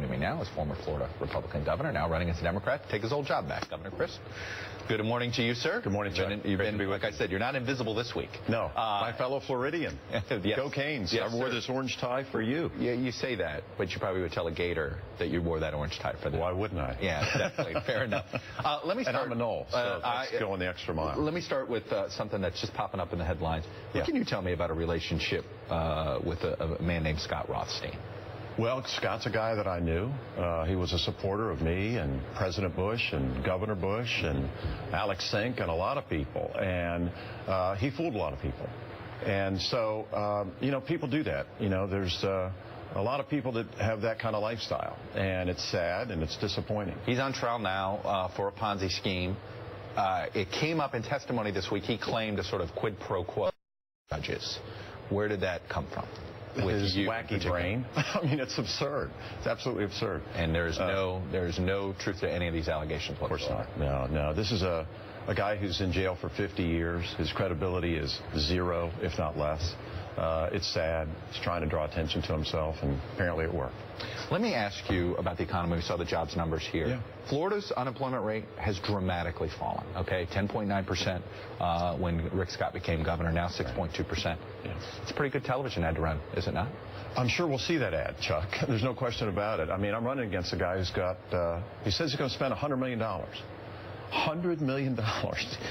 Joining me now is former Florida Republican governor, now running as a Democrat, to take his old job back, Governor Crist. Good morning to you, sir. Good morning, Chuck. You've been, like I said, you're not invisible this week. No, my fellow Floridian. Yes. Go Canes. Yes, I wore sir. this orange tie for you. Yeah, you say that, but you probably would tell a Gator that you wore that orange tie for them. Why wouldn't I? Yeah, definitely. Fair enough. Let me start. And I'm a Knoll, so let's go on the extra mile. Let me start with something that's just popping up in the headlines. What can you tell me about a relationship with a man named Scott Rothstein? Well, Scott's a guy that I knew. He was a supporter of me and President Bush and Governor Bush and Alex Sink and a lot of people. And he fooled a lot of people. And so, people do that. There's a lot of people that have that kind of lifestyle. And it's sad and it's disappointing. He's on trial now for a Ponzi scheme. It came up in testimony this week. He claimed a sort of quid pro quo judges. Where did that come from? With his wacky brain. I mean, it's absurd. It's absolutely absurd. And there's no truth to any of these allegations. Of course not. No. This is a guy who's in jail for 50 years. His credibility is zero, if not less. It's sad. He's trying to draw attention to himself, and apparently it worked. Let me ask you about the economy. We saw the jobs numbers here. Yeah. Florida's unemployment rate has dramatically fallen. Okay, 10.9% when Rick Scott became governor. Now 6.2%. Yeah. It's a pretty good television ad to run, is it not? I'm sure we'll see that ad, Chuck. There's no question about it. I mean, I'm running against a guy who's got. He says he's going to spend $100 million. $100 million.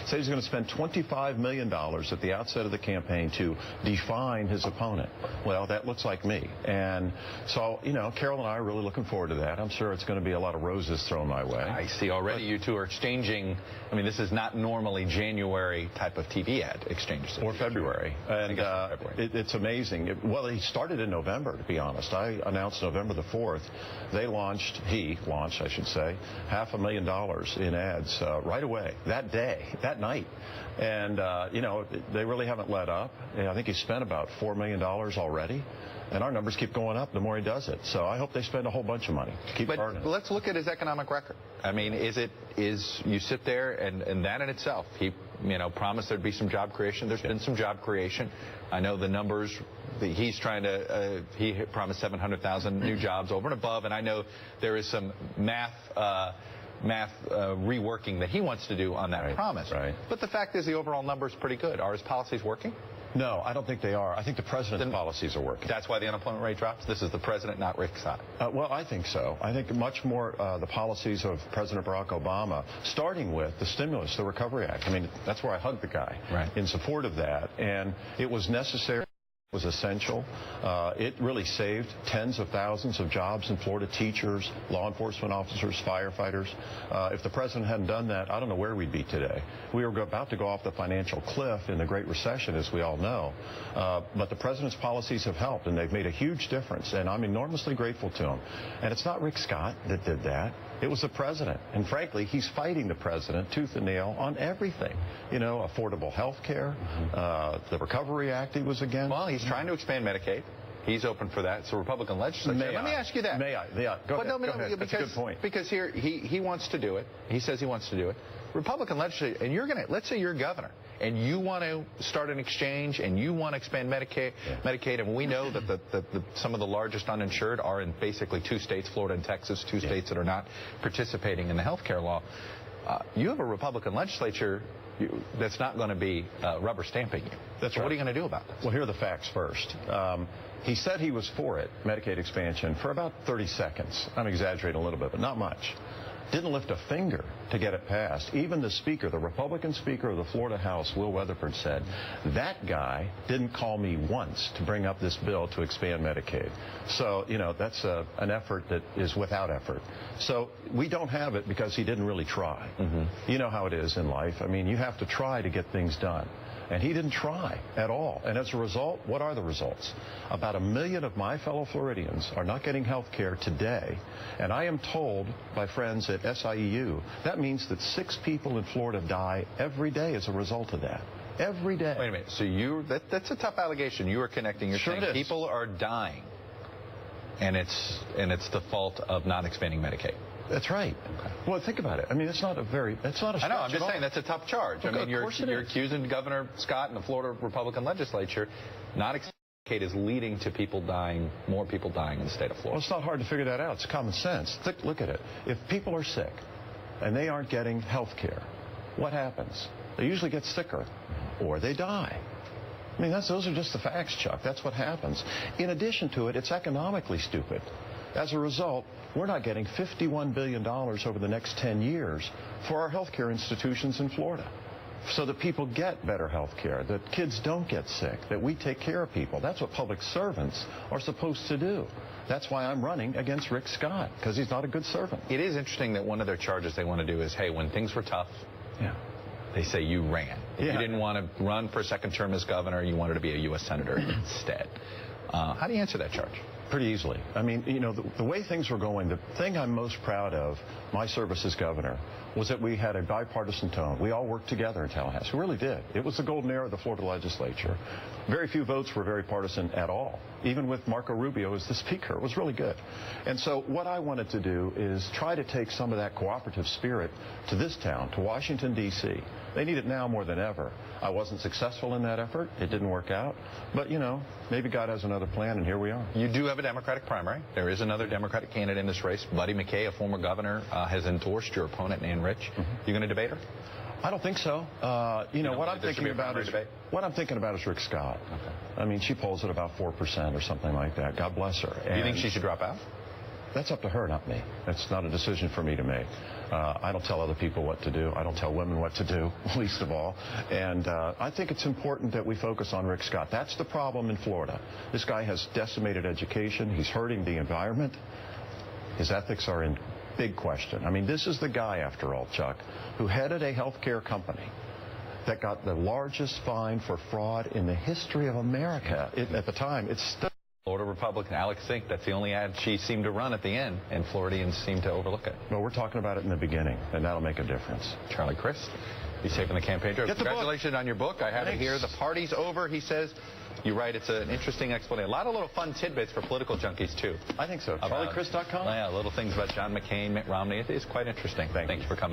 Says he's going to spend $25 million at the outset of the campaign to define his opponent. Well, that looks like me. And so, Carol and I are really looking forward to that. I'm sure it's going to be a lot of roses thrown my way. I see already you two are exchanging. I mean, this is not normally January type of TV ad exchanges. Or February. And February. It's amazing. Well, he started in November, to be honest. I announced November the 4th. He launched, I should say, $500,000 in ads right away, that day, that night. And, they really haven't let up. I think he spent about $4 million already. And our numbers keep going up the more he does it. So I hope they spend a whole bunch of money. But let's look at his economic record. I mean, you sit there and that in itself, he promised there'd be some job creation. There's been some job creation. I know the numbers he's trying to, he promised 700,000 new jobs over and above. And I know there is some math reworking that he wants to do on that promise. Right. But the fact is the overall number is pretty good. Are his policies working? No, I don't think they are. I think the president's policies are working. That's why the unemployment rate drops? This is the president, not Rick Scott. Well, I think so. I think much more the policies of President Barack Obama, starting with the stimulus, the Recovery Act. I mean, that's where I hugged the guy in support of that. And it was necessary. Was essential. It really saved tens of thousands of jobs in Florida, teachers, law enforcement officers, firefighters. If the president hadn't done that, I don't know where we'd be today. We were about to go off the financial cliff in the Great Recession, as we all know. But the president's policies have helped, and they've made a huge difference, and I'm enormously grateful to him. And it's not Rick Scott that did that. It was the president. And frankly, he's fighting the president tooth and nail on everything. Affordable health care, the Recovery Act he was against. Well, he's trying to expand Medicaid. He's open for that. It's a Republican legislature. Let me ask you that. May I? Yeah, go ahead. Go ahead. That's a good point. Because here, he wants to do it. He says he wants to do it. Republican legislature, and let's say you're governor, and you want to start an exchange, and you want to expand Medicaid, and we know that some of the largest uninsured are in basically two states, Florida and Texas, two states that are not participating in the health care law. You have a Republican legislature that's not going to be rubber stamping you. That's so right. What are you going to do about this? Well, here are the facts first. He said he was for it, Medicaid expansion, for about 30 seconds. I'm exaggerating a little bit, but not much. Didn't lift a finger to get it passed. Even the speaker, the Republican speaker of the Florida House, Will Weatherford, said, that guy didn't call me once to bring up this bill to expand Medicaid. So, that's an effort that is without effort. So we don't have it because he didn't really try. You know how it is in life. I mean, you have to try to get things done. And he didn't try at all. And as a result, what are the results? About 1 million of my fellow Floridians are not getting health care today. And I am told by friends at SIEU, that means that 6 people in Florida die every day as a result of that. Every day. Wait a minute. So that's a tough allegation. You are connecting. You're saying people are dying, and it's the fault of not expanding Medicaid. That's right. Okay. Well, think about it. I mean, it's not a stretch. I know. I'm just saying that's a tough charge. Look, I mean, you're accusing Governor Scott and the Florida Republican legislature not Medicaid is leading to people dying, more people dying in the state of Florida. Well, it's not hard to figure that out. It's common sense. Look at it. If people are sick and they aren't getting health care, what happens? They usually get sicker or they die. I mean, those are just the facts, Chuck. That's what happens. In addition to it, it's economically stupid. As a result, we're not getting $51 billion over the next 10 years for our health care institutions in Florida, so that people get better health care, that kids don't get sick, that we take care of people. That's what public servants are supposed to do. That's why I'm running against Rick Scott, because he's not a good servant. It is interesting that one of their charges they want to do is, hey, when things were tough, they say you ran. If you didn't want to run for a second term as governor, you wanted to be a U.S. senator instead. How do you answer that charge? Pretty easily. I mean, you know, the way things were going, the thing I'm most proud of, my service as governor, was that we had a bipartisan tone. We all worked together in Tallahassee. We really did. It was the golden era of the Florida legislature. Very few votes were very partisan at all, even with Marco Rubio as the speaker. It was really good. And so what I wanted to do is try to take some of that cooperative spirit to this town, to Washington, D.C. They need it now more than ever. I wasn't successful in that effort. It didn't work out. But, you know, maybe God has another plan, and here we are. You do have a Democratic primary. There is another Democratic candidate in this race. Buddy McKay, a former governor, has endorsed your opponent, Nan Rich. You going to debate her? I don't think so. You know, what I'm thinking about is Rick Scott. Okay. I mean, she polls at about 4% or something like that. God bless her. Do you think she should drop out? That's up to her, not me. That's not a decision for me to make. I don't tell other people what to do. I don't tell women what to do, least of all. And I think it's important that we focus on Rick Scott. That's the problem in Florida. This guy has decimated education. He's hurting the environment. His ethics are in big question. I mean, this is the guy, after all, Chuck, who headed a health care company that got the largest fine for fraud in the history of America. At the time, it's still... Florida Republican Alex Zink, that's the only ad she seemed to run at the end, and Floridians seem to overlook it. Well, we're talking about it in the beginning, and that'll make a difference. Charlie Crist, he's taking the campaign trail. Congratulations on your book. I have it here. The party's over, he says. You're right. It's an interesting explanation. A lot of little fun tidbits for political junkies, too. I think so. CharlieCrist.com? Yeah, little things about John McCain, Mitt Romney. It is quite interesting. Thank you for coming.